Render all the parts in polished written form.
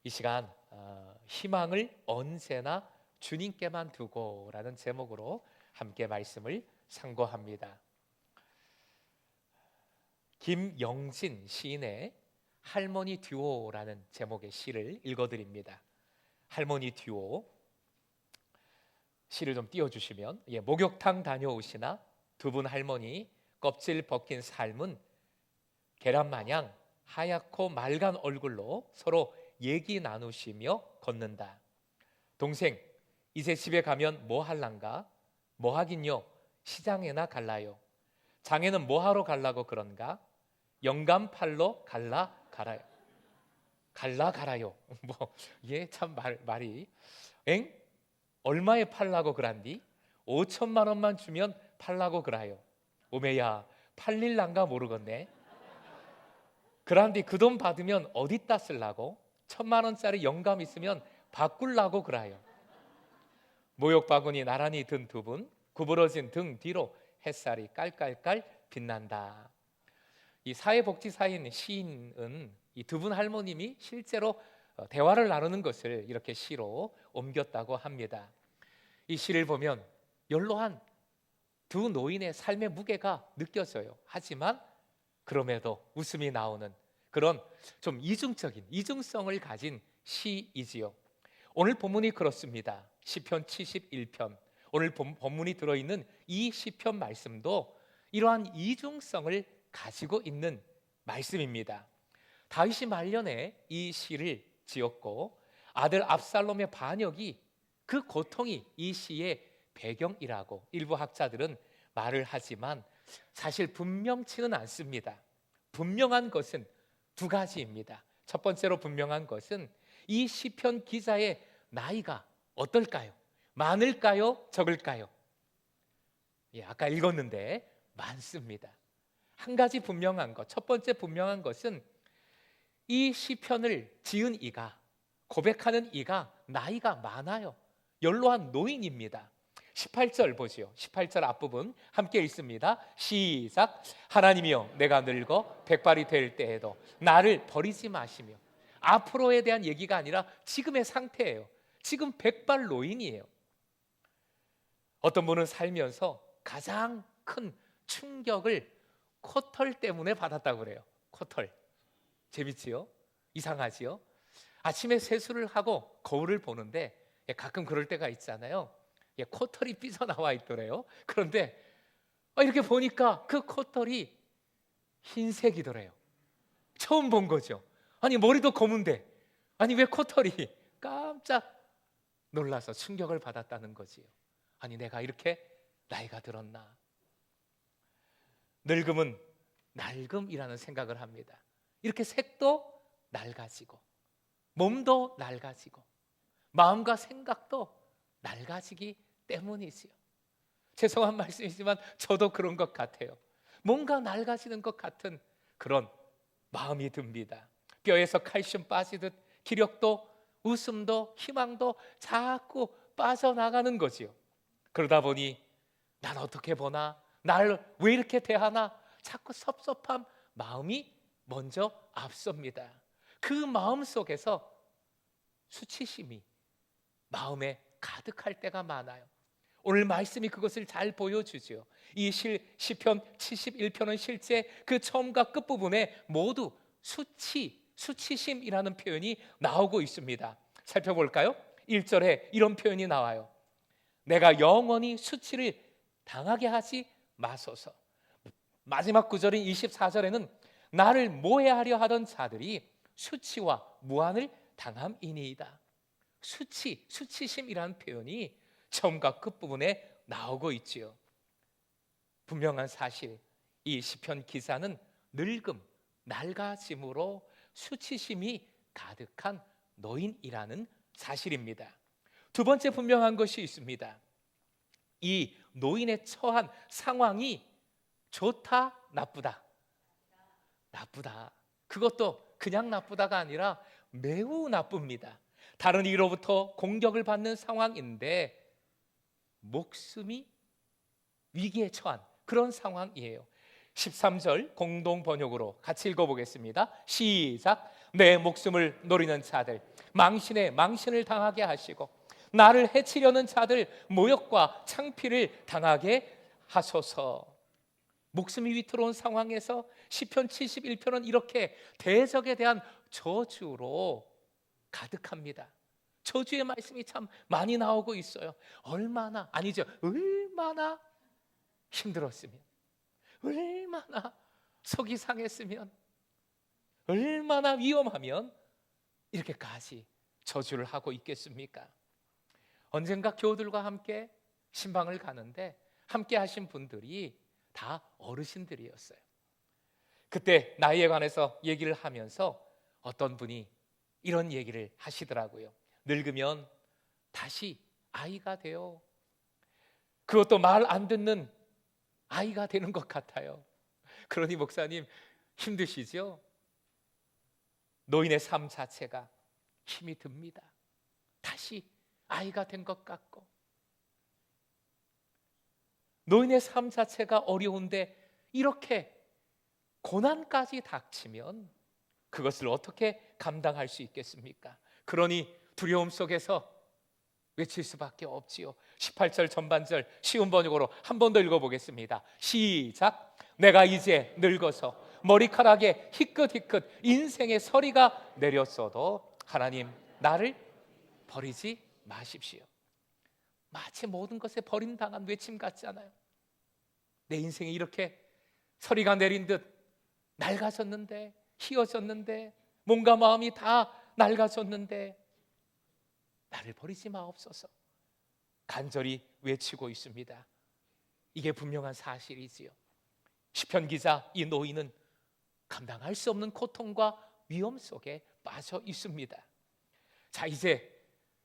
이 시간 희망을 언제나 주님께만 두고라는 제목으로 함께 말씀을 상고합니다. 김영진 시인의 할머니 듀오라는 제목의 시를 읽어드립니다. 할머니 듀오, 시를 좀 띄워주시면, 목욕탕 다녀오시나 두 분 할머니 껍질 벗긴 삶은 계란마냥 하얗고 맑은 얼굴로 서로 얘기 나누시며 걷는다. 동생, 이제 집에 가면 뭐 할란가? 뭐 하긴요, 시장에나 갈라요. 장에는 뭐 하러 갈라고 그런가? 영감 팔러 갈라 가라요. 갈라 가라요. 참 말이 엥? 얼마에 팔라고 그란디? 5천만 원만 주면 팔라고 그라요. 오메야, 팔릴란가 모르겠네. 그란디 그 돈 받으면 어디다 쓸라고? 1,000만 원짜리 영감 있으면 바꿀라고 그라요. 모욕 바구니 나란히 든 두 분, 구부러진 등 뒤로 햇살이 깔깔깔 빛난다. 이 사회복지사인 시인은 이 두 분 할머님이 실제로 대화를 나누는 것을 이렇게 시로 옮겼다고 합니다. 이 시를 보면 연로한 두 노인의 삶의 무게가 느껴져요. 하지만 그럼에도 웃음이 나오는 그런 좀 이중성을 가진 시이지요. 오늘 본문이 그렇습니다. 시편 71편, 오늘 본문이 들어있는 이 시편 말씀도 이러한 이중성을 가지고 있는 말씀입니다. 다윗이 말년에 이 시를 지었고 아들 압살롬의 반역이, 그 고통이 이 시의 배경이라고 일부 학자들은 말을 하지만 사실 분명치는 않습니다. 분명한 것은 두 가지입니다. 첫 번째로 분명한 것은 이 시편 기자의 나이가 어떨까요? 많을까요? 적을까요? 아까 읽었는데 많습니다. 한 가지 분명한 것, 첫 번째 분명한 것은 이 시편을 지은 이가, 고백하는 이가 나이가 많아요. 연로한 노인입니다. 18절 보지요. 18절 앞부분 함께 읽습니다. 시작. 하나님이여, 내가 늙어 백발이 될 때에도 나를 버리지 마시며. 앞으로에 대한 얘기가 아니라 지금의 상태예요. 지금 백발 노인이에요. 어떤 분은 살면서 가장 큰 충격을 코털 때문에 받았다고 그래요. 코털. 재밌지요? 이상하지요? 아침에 세수를 하고 거울을 보는데 가끔 그럴 때가 있잖아요. 코털이 삐져나와 있더래요. 그런데 이렇게 보니까 그 코털이 흰색이더래요. 처음 본 거죠. 아니, 머리도 검은데 아니 왜 코털이? 깜짝 놀라서 충격을 받았다는 거지요. 아니, 내가 이렇게 나이가 들었나? 늙음은 낡음이라는 생각을 합니다. 이렇게 색도 낡아지고 몸도 낡아지고 마음과 생각도 낡아지기 때문이지요. 죄송한 말씀이지만 저도 그런 것 같아요. 뭔가 낡아지는 것 같은 그런 마음이 듭니다. 뼈에서 칼슘 빠지듯 기력도 웃음도 희망도 자꾸 빠져나가는 거지요. 그러다 보니 난 어떻게 보나, 날 왜 이렇게 대하나, 자꾸 섭섭한 마음이 먼저 앞섭니다. 그 마음 속에서 수치심이 마음에 가득할 때가 많아요. 오늘 말씀이 그것을 잘 보여주죠. 이 시편 71편은 실제 그 처음과 끝부분에 모두 수치심이라는 표현이 나오고 있습니다. 살펴볼까요? 1절에 이런 표현이 나와요. 내가 영원히 수치를 당하게 하지 마소서. 마지막 구절인 24절에는 나를 모해하려 하던 자들이 수치와 무한을 당함이니이다. 수치심이라는 표현이 처음과 끝부분에 나오고 있지요. 분명한 사실, 이 시편 기사는 늙음, 낡아짐으로 수치심이 가득한 노인이라는 사실입니다. 두 번째 분명한 것이 있습니다. 이 노인의 처한 상황이 좋다, 나쁘다? 나쁘다. 그것도 그냥 나쁘다가 아니라 매우 나쁩니다. 다른 이로부터 공격을 받는 상황인데 목숨이 위기에 처한 그런 상황이에요. 13절 공동 번역으로 같이 읽어보겠습니다. 시작. 내 목숨을 노리는 자들, 망신에 망신을 당하게 하시고 나를 해치려는 자들 모욕과 창피를 당하게 하소서. 목숨이 위태로운 상황에서 시편 71편은 이렇게 대적에 대한 저주로 가득합니다. 저주의 말씀이 참 많이 나오고 있어요. 얼마나 힘들었으면, 얼마나 속이 상했으면, 얼마나 위험하면 이렇게까지 저주를 하고 있겠습니까? 언젠가 교우들과 함께 신방을 가는데 함께 하신 분들이 다 어르신들이었어요. 그때 나이에 관해서 얘기를 하면서 어떤 분이 이런 얘기를 하시더라고요. 늙으면 다시 아이가 돼요. 그것도 말 안 듣는 아이가 되는 것 같아요. 그러니 목사님 힘드시죠? 노인의 삶 자체가 힘이 듭니다. 다시 아이가 된 것 같고, 노인의 삶 자체가 어려운데 이렇게 고난까지 닥치면 그것을 어떻게 감당할 수 있겠습니까? 그러니 두려움 속에서 외칠 수밖에 없지요. 18절 전반절 쉬운 번역으로 한 번 더 읽어보겠습니다. 시작. 내가 이제 늙어서 머리카락에 희끗희끗 인생의 서리가 내렸어도 하나님 나를 버리지 마십시오. 마치 모든 것에 버림당한 외침 같지 않아요? 내 인생이 이렇게 서리가 내린 듯 낡아졌는데, 희어졌는데, 몸과 마음이 다 낡아졌는데 나를 버리지 마옵소서 간절히 외치고 있습니다. 이게 분명한 사실이지요. 시편 기자 이 노인은 감당할 수 없는 고통과 위험 속에 빠져 있습니다. 자, 이제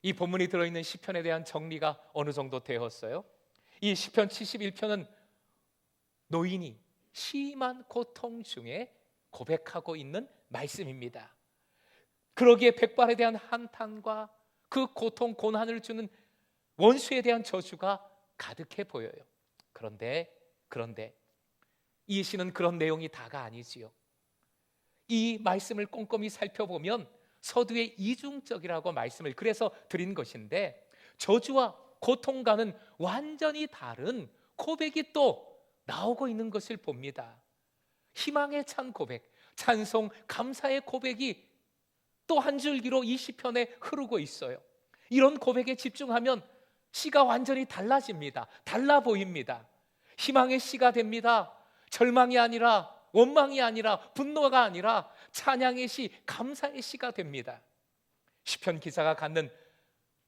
이 본문이 들어있는 시편에 대한 정리가 어느 정도 되었어요. 이 시편 71편은 노인이 심한 고통 중에 고백하고 있는 말씀입니다. 그러기에 백발에 대한 한탄과 그 고통 고난을 주는 원수에 대한 저주가 가득해 보여요. 그런데 이 시는 그런 내용이 다가 아니지요. 이 말씀을 꼼꼼히 살펴보면 서두에 이중적이라고 말씀을 그래서 드린 것인데, 저주와 고통과는 완전히 다른 고백이 또 나오고 있는 것을 봅니다. 희망에 찬 고백, 찬송, 감사의 고백이 또 한 줄기로 이 시편에 흐르고 있어요. 이런 고백에 집중하면 시가 완전히 달라집니다. 달라 보입니다. 희망의 시가 됩니다. 절망이 아니라, 원망이 아니라, 분노가 아니라 찬양의 시, 감사의 시가 됩니다. 시편 기자가 갖는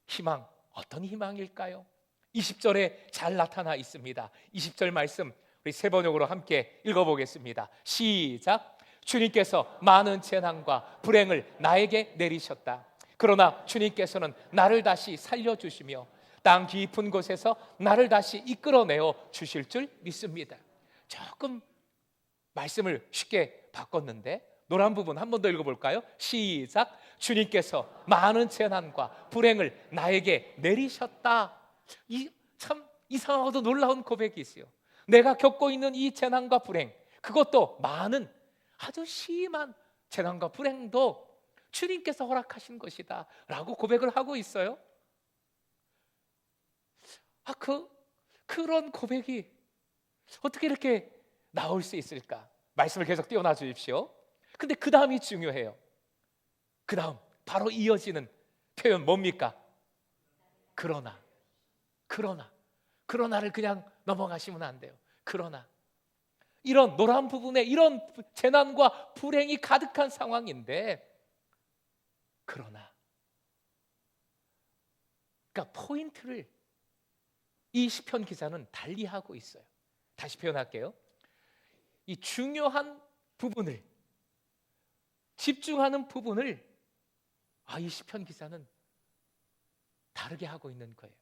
희망, 어떤 희망일까요? 20절에 잘 나타나 있습니다. 20절 말씀 우리 세 번역으로 함께 읽어보겠습니다. 시작. 주님께서 많은 재난과 불행을 나에게 내리셨다. 그러나 주님께서는 나를 다시 살려주시며 땅 깊은 곳에서 나를 다시 이끌어내어 주실 줄 믿습니다. 조금 말씀을 쉽게 바꿨는데 노란 부분 한 번 더 읽어볼까요? 시작. 주님께서 많은 재난과 불행을 나에게 내리셨다. 참 이상하고도 놀라운 고백이지요. 내가 겪고 있는 이 재난과 불행, 그것도 많은 아주 심한 재난과 불행도 주님께서 허락하신 것이다 라고 고백을 하고 있어요. 그런 고백이 어떻게 이렇게 나올 수 있을까? 말씀을 계속 띄워놔 주십시오. 근데 그 다음이 중요해요. 그 다음 바로 이어지는 표현 뭡니까? 그러나를 그냥 넘어가시면 안 돼요. 그러나 이런 노란 부분에 이런 재난과 불행이 가득한 상황인데, 그러나 포인트를 이 시편 기자는 달리하고 있어요. 다시 표현할게요. 이 중요한 부분을, 집중하는 부분을 이 시편 기자는 다르게 하고 있는 거예요.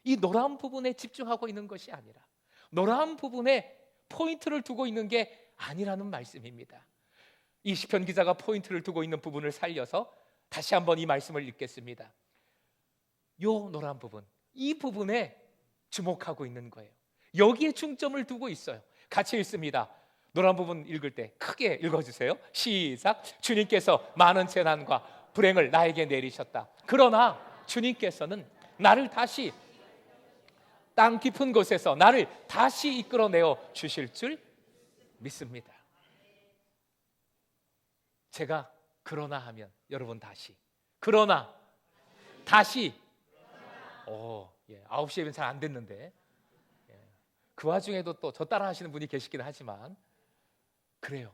이 노란 부분에 집중하고 있는 것이 아니라, 노란 부분에 포인트를 두고 있는 게 아니라는 말씀입니다. 이 시편 기자가 포인트를 두고 있는 부분을 살려서 다시 한번 이 말씀을 읽겠습니다. 요 노란 부분, 이 부분에 주목하고 있는 거예요. 여기에 중점을 두고 있어요. 같이 읽습니다. 노란 부분 읽을 때 크게 읽어주세요. 시작. 주님께서 많은 재난과 불행을 나에게 내리셨다. 그러나 주님께서는 나를 다시 땅 깊은 곳에서 나를 다시 이끌어내어 주실 줄 믿습니다. 제가 그러나 하면 여러분 다시, 그러나 다시 9시에는 잘 안 됐는데 그 와중에도 또 저 따라 하시는 분이 계시긴 하지만 그래요.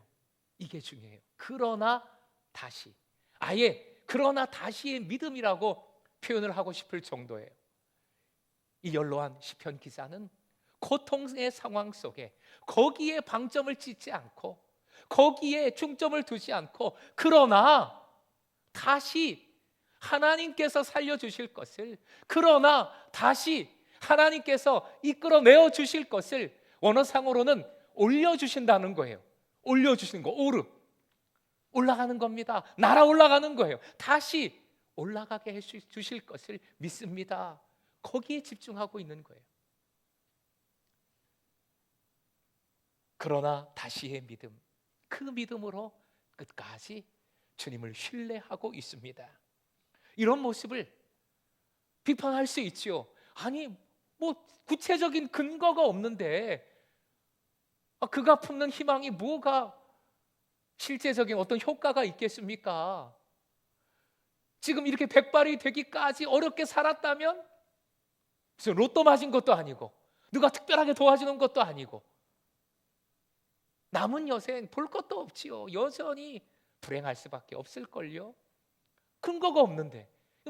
이게 중요해요. 그러나 다시, 아예 그러나 다시의 믿음이라고 표현을 하고 싶을 정도예요. 이 연로한 시편 기자는 고통의 상황 속에 거기에 방점을 찍지 않고 거기에 중점을 두지 않고 그러나 다시 하나님께서 살려주실 것을, 그러나 다시 하나님께서 이끌어내어 주실 것을 원어상으로는 올려주신다는 거예요. 올려주시는 거, 올라가는 겁니다. 날아 올라가는 거예요. 다시 올라가게 해 주실 것을 믿습니다. 거기에 집중하고 있는 거예요. 그러나 다시의 믿음, 그 믿음으로 끝까지 주님을 신뢰하고 있습니다. 이런 모습을 비판할 수 있지요. 아니 뭐 구체적인 근거가 없는데 그가 품는 희망이 뭐가 실제적인 어떤 효과가 있겠습니까? 지금 이렇게 백발이 되기까지 어렵게 살았다면 무슨 로또 맞은 것도 아니고 누가 특별하게 도와주는 것도 아니고 남은 여생 볼 것도 없지요. 여전히 불행할 수밖에 없을걸요. 근거가 없는데,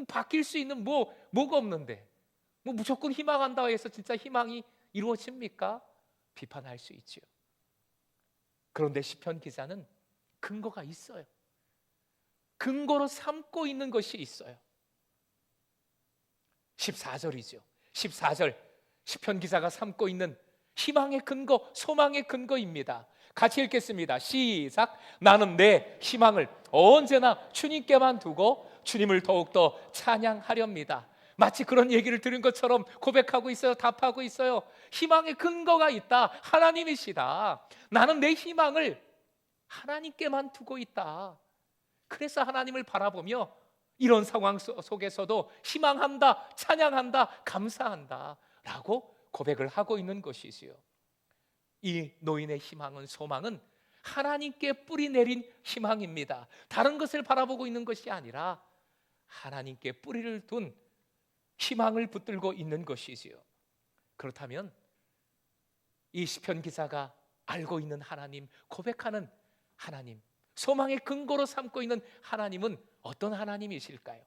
바뀔 수 있는 뭐가 없는데 무조건 희망한다 해서 진짜 희망이 이루어집니까? 비판할 수 있지요. 그런데 시편 기자는 근거가 있어요. 근거로 삼고 있는 것이 있어요. 14절이죠. 14절 시편 기자가 삼고 있는 희망의 근거, 소망의 근거입니다. 같이 읽겠습니다. 시작. 나는 내 희망을 언제나 주님께만 두고 주님을 더욱더 찬양하렵니다. 마치 그런 얘기를 들은 것처럼 고백하고 있어요. 답하고 있어요. 희망의 근거가 있다. 하나님이시다. 나는 내 희망을 하나님께만 두고 있다. 그래서 하나님을 바라보며 이런 상황 속에서도 희망한다, 찬양한다, 감사한다 라고 고백을 하고 있는 것이지요. 이 노인의 희망은, 소망은 하나님께 뿌리 내린 희망입니다. 다른 것을 바라보고 있는 것이 아니라 하나님께 뿌리를 둔 희망을 붙들고 있는 것이지요. 그렇다면 이 시편 기자가 알고 있는 하나님, 고백하는 하나님, 소망의 근거로 삼고 있는 하나님은 어떤 하나님이실까요?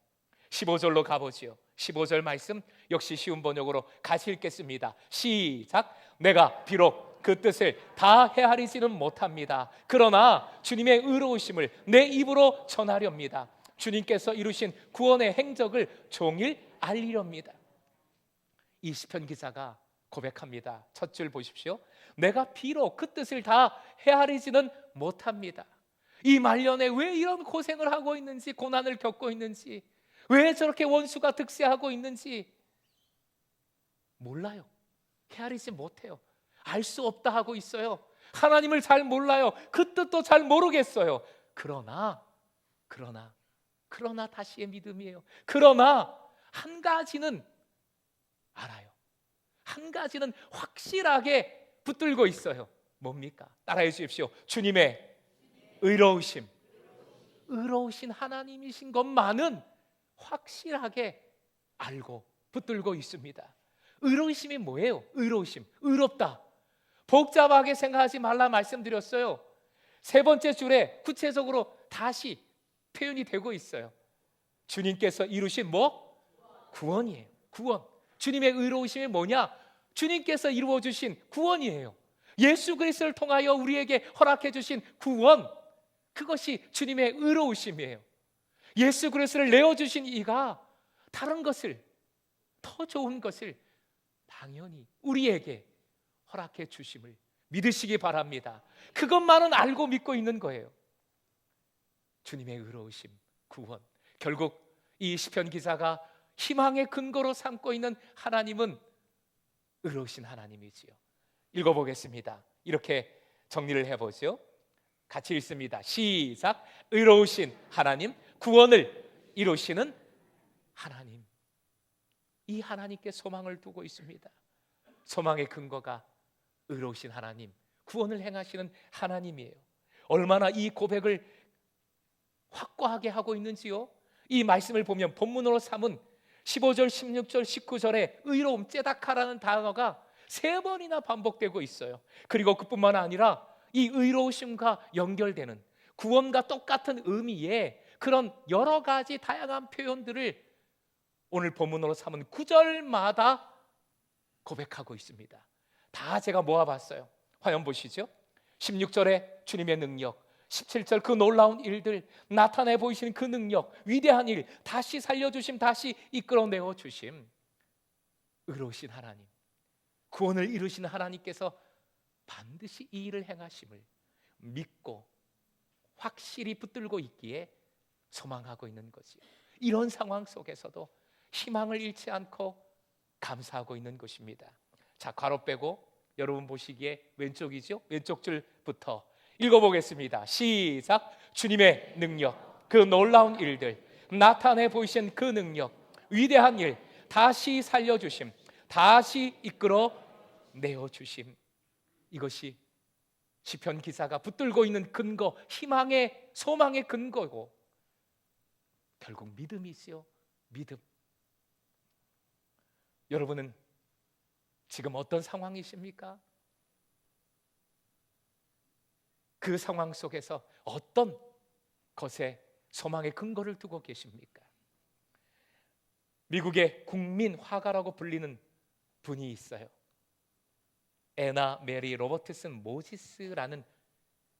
15절로 가보지요. 15절 말씀 역시 쉬운 번역으로 같이 읽겠습니다. 시작. 내가 비록 그 뜻을 다 헤아리지는 못합니다. 그러나 주님의 의로우심을 내 입으로 전하렵니다. 주님께서 이루신 구원의 행적을 종일 알리렵니다. 이 시편 기자가 고백합니다. 첫 줄 보십시오. 내가 비록 그 뜻을 다 헤아리지는 못합니다. 이 말년에 왜 이런 고생을 하고 있는지, 고난을 겪고 있는지, 왜 저렇게 원수가 득세하고 있는지 몰라요. 헤아리지 못해요. 알 수 없다 하고 있어요. 하나님을 잘 몰라요. 그 뜻도 잘 모르겠어요. 그러나 다시의 믿음이에요. 그러나 한 가지는 알아요. 한 가지는 확실하게 붙들고 있어요. 뭡니까? 따라해 주십시오. 주님의 의로우심, 의로우신 하나님이신 것만은 확실하게 알고 붙들고 있습니다. 의로우심이 뭐예요? 의로우심, 의롭다. 복잡하게 생각하지 말라 말씀드렸어요. 세 번째 줄에 구체적으로 다시 표현이 되고 있어요. 주님께서 이루신 구원이에요. 구원. 주님의 의로우심이 뭐냐? 주님께서 이루어주신 구원이에요. 예수 그리스도를 통하여 우리에게 허락해 주신 구원, 그것이 주님의 의로우심이에요. 예수 그리스도를 내어주신 이가 다른 것을, 더 좋은 것을 당연히 우리에게 허락해 주심을 믿으시기 바랍니다. 그것만은 알고 믿고 있는 거예요. 주님의 의로우심, 구원. 결국 이 시편 기자가 희망의 근거로 삼고 있는 하나님은 의로우신 하나님이지요. 읽어보겠습니다. 이렇게 정리를 해보죠. 같이 읽습니다. 시작. 의로우신 하나님, 구원을 이루시는 하나님, 이 하나님께 소망을 두고 있습니다. 소망의 근거가 의로우신 하나님, 구원을 행하시는 하나님이에요. 얼마나 이 고백을 확고하게 하고 있는지요. 이 말씀을 보면 본문으로 삼은 15절, 16절, 19절에 의로움, 째다카라는 단어가 3번이나 반복되고 있어요. 그리고 그뿐만 아니라 이 의로우심과 연결되는 구원과 똑같은 의미의 그런 여러 가지 다양한 표현들을 오늘 본문으로 삼은 9절마다 고백하고 있습니다. 다 제가 모아봤어요. 화면 보시죠. 16절에 주님의 능력, 17절 그 놀라운 일들, 나타내 보이시는 그 능력, 위대한 일, 다시 살려주심, 다시 이끌어내어 주심. 의로우신 하나님, 구원을 이루시는 하나님께서 반드시 이 일을 행하심을 믿고 확실히 붙들고 있기에 소망하고 있는 거지요. 이런 상황 속에서도 희망을 잃지 않고 감사하고 있는 것입니다. 자, 괄호 빼고 여러분 보시기에 왼쪽이죠? 왼쪽 줄부터 읽어보겠습니다. 시작. 주님의 능력, 그 놀라운 일들, 나타내 보이신 그 능력, 위대한 일, 다시 살려주심, 다시 이끌어 내어주심. 이것이 시편 기사가 붙들고 있는 근거, 희망의 소망의 근거고 결국 믿음이지요. 믿음. 여러분은 지금 어떤 상황이십니까? 그 상황 속에서 어떤 것에 소망의 근거를 두고 계십니까? 미국의 국민 화가라고 불리는 분이 있어요. 애나 메리 로버트슨 모지스라는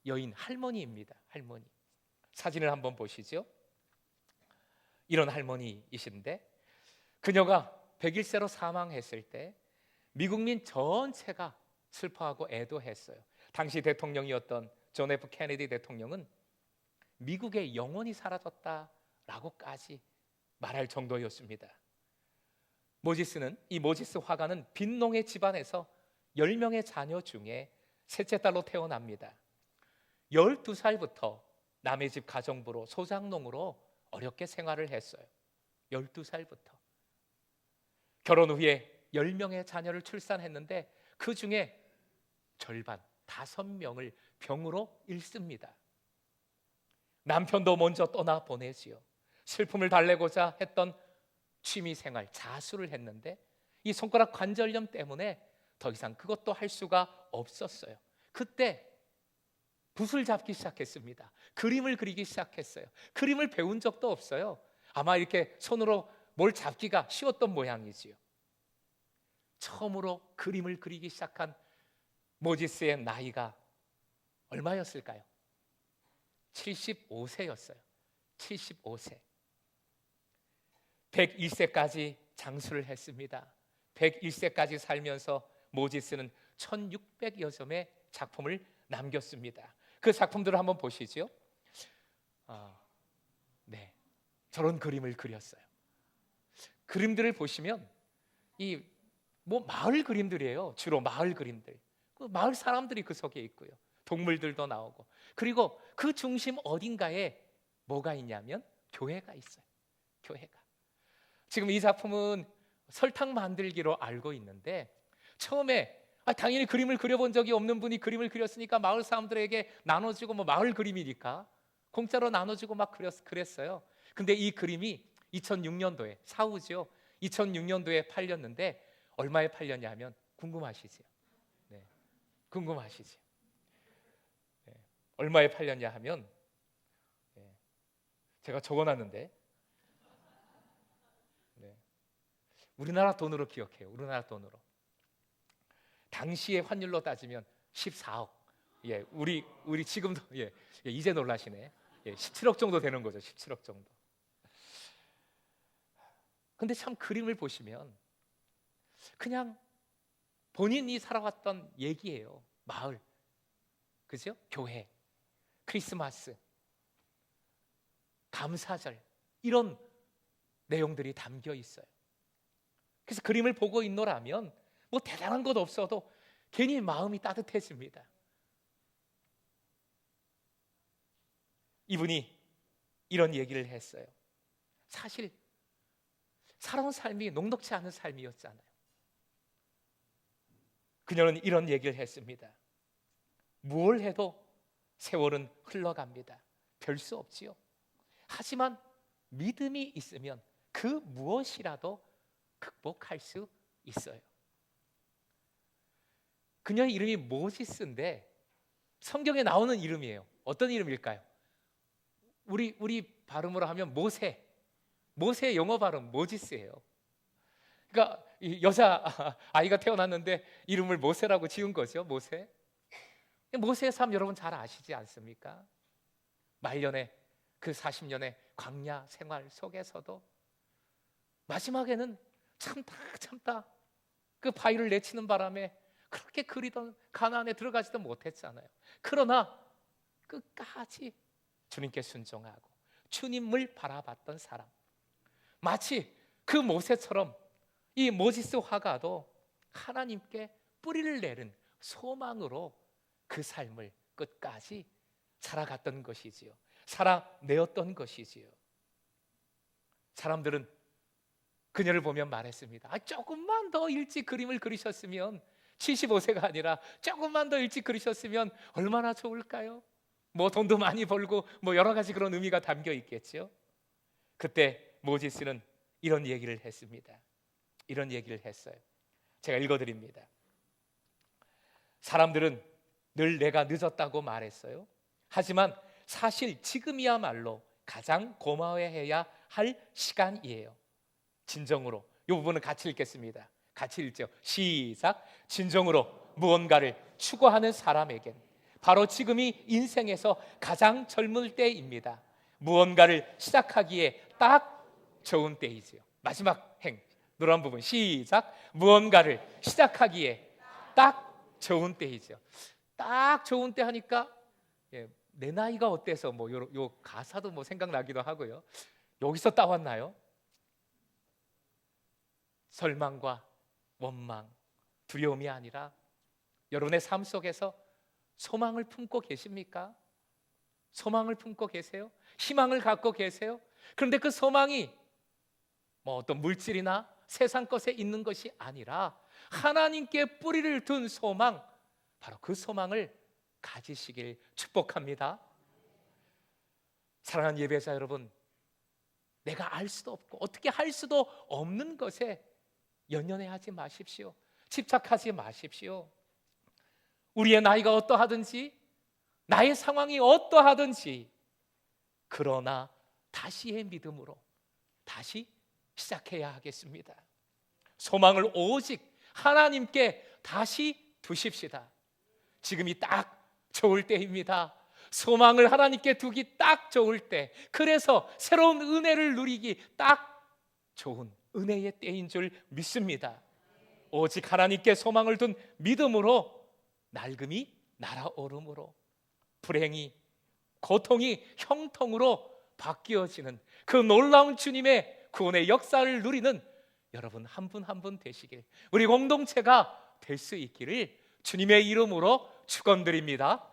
여인 할머니입니다. 할머니. 사진을 한번 보시죠. 이런 할머니이신데 그녀가 100일세로 사망했을 때 미국민 전체가 슬퍼하고 애도했어요. 당시 대통령이었던 존 F 케네디 대통령은 미국의 영혼이 사라졌다라고까지 말할 정도였습니다. 모지스는, 이 모지스 화가는 빈농의 집안에서 10명의 자녀 중에 셋째 딸로 태어납니다. 12살부터 남의 집 가정부로, 소장농으로 어렵게 생활을 했어요. 12살부터. 결혼 후에 10명의 자녀를 출산했는데 그 중에 절반, 5명을 병으로 잃습니다. 남편도 먼저 떠나보내지요. 슬픔을 달래고자 했던 취미생활, 자수를 했는데 이 손가락 관절염 때문에 더 이상 그것도 할 수가 없었어요. 그때 붓을 잡기 시작했습니다. 그림을 그리기 시작했어요. 그림을 배운 적도 없어요. 아마 이렇게 손으로 뭘 잡기가 쉬웠던 모양이지요. 처음으로 그림을 그리기 시작한 모지스의 나이가 얼마였을까요? 75세였어요. 75세. 101세까지 장수를 했습니다. 101세까지 살면서 모지스는 1600여 점의 작품을 남겼습니다. 그 작품들을 한번 보시죠. 네, 저런 그림을 그렸어요. 그림들을 보시면 이 마을 그림들이에요. 주로 마을 그림들. 그 마을 사람들이 그 속에 있고요. 동물들도 나오고. 그리고 그 중심 어딘가에 뭐가 있냐면 교회가 있어요. 교회가. 지금 이 작품은 설탕 만들기로 알고 있는데 처음에 당연히 그림을 그려본 적이 없는 분이 그림을 그렸으니까 마을 사람들에게 나눠주고 마을 그림이니까 공짜로 나눠주고 막 그랬어요. 근데 이 그림이 2006년도에 사후죠. 2006년도에 팔렸는데 얼마에 팔렸냐면 궁금하시죠? 네, 궁금하시죠? 네, 얼마에 팔렸냐 하면 제가 적어놨는데 우리나라 돈으로 기억해요. 우리나라 돈으로. 당시의 환율로 따지면 14억. 예, 우리 지금도 이제 놀라시네. 17억 정도 되는 거죠. 17억 정도. 근데 참 그림을 보시면 그냥 본인이 살아왔던 얘기예요. 마을. 그죠? 교회. 크리스마스. 감사절. 이런 내용들이 담겨 있어요. 그래서 그림을 보고 있노라면 대단한 것 없어도 괜히 마음이 따뜻해집니다. 이분이 이런 얘기를 했어요. 사실 살아온 삶이 녹록지 않은 삶이었잖아요. 그녀는 이런 얘기를 했습니다. 무엇을 해도 세월은 흘러갑니다. 별 수 없지요. 하지만 믿음이 있으면 그 무엇이라도 극복할 수 있어요. 그녀의 이름이 모지스인데 성경에 나오는 이름이에요. 어떤 이름일까요? 우리 발음으로 하면 모세의 영어 발음 모지스예요. 그러니까 여자 아이가 태어났는데 이름을 모세라고 지은 거죠. 모세의 삶 여러분 잘 아시지 않습니까? 말년의 그 40년의 광야 생활 속에서도 마지막에는 참다 그 바위를 내치는 바람에 그렇게 그리던 가나안에 들어가지도 못했잖아요. 그러나 끝까지 주님께 순종하고 주님을 바라봤던 사람, 마치 그 모세처럼 이 모지스 화가도 하나님께 뿌리를 내린 소망으로 그 삶을 끝까지 살아갔던 것이지요. 살아내었던 것이지요. 사람들은 그녀를 보면 말했습니다. 조금만 더 일찍 그림을 그리셨으면, 75세가 아니라 조금만 더 일찍 그리셨으면 얼마나 좋을까요? 뭐 돈도 많이 벌고 뭐 여러 가지 그런 의미가 담겨 있겠죠. 그때 모지스는 이런 얘기를 했습니다. 이런 얘기를 했어요. 제가 읽어드립니다. 사람들은 늘 내가 늦었다고 말했어요. 하지만 사실 지금이야말로 가장 고마워해야 할 시간이에요. 진정으로, 이 부분은 같이 읽겠습니다. 같이 읽죠. 시작. 진정으로 무언가를 추구하는 사람에겐 바로 지금이 인생에서 가장 젊을 때입니다. 무언가를 시작하기에 딱 좋은 때이지요. 마지막 노란 부분 시작. 무언가를 시작하기에 딱 좋은 때이죠. 딱 좋은 때 하니까 내 나이가 어때서 뭐 요 가사도 뭐 생각나기도 하고요. 여기서 따왔나요? 설망과 원망, 두려움이 아니라 여러분의 삶 속에서 소망을 품고 계십니까? 소망을 품고 계세요? 희망을 갖고 계세요? 그런데 그 소망이 뭐 어떤 물질이나 세상 것에 있는 것이 아니라 하나님께 뿌리를 둔 소망, 바로 그 소망을 가지시길 축복합니다. 사랑하는 예배자 여러분, 내가 알 수도 없고 어떻게 할 수도 없는 것에 연연해하지 마십시오. 집착하지 마십시오. 우리의 나이가 어떠하든지 나의 상황이 어떠하든지, 그러나 다시의 믿음으로 다시 시작해야 하겠습니다. 소망을 오직 하나님께 다시 두십시다. 지금이 딱 좋을 때입니다. 소망을 하나님께 두기 딱 좋을 때, 그래서 새로운 은혜를 누리기 딱 좋은 은혜의 때인 줄 믿습니다. 오직 하나님께 소망을 둔 믿음으로 낡음이 날아오름으로 불행이, 고통이 형통으로 바뀌어지는 그 놀라운 주님의 구원의 역사를 누리는 여러분 한 분 한 분 되시길, 우리 공동체가 될 수 있기를 주님의 이름으로 축원드립니다.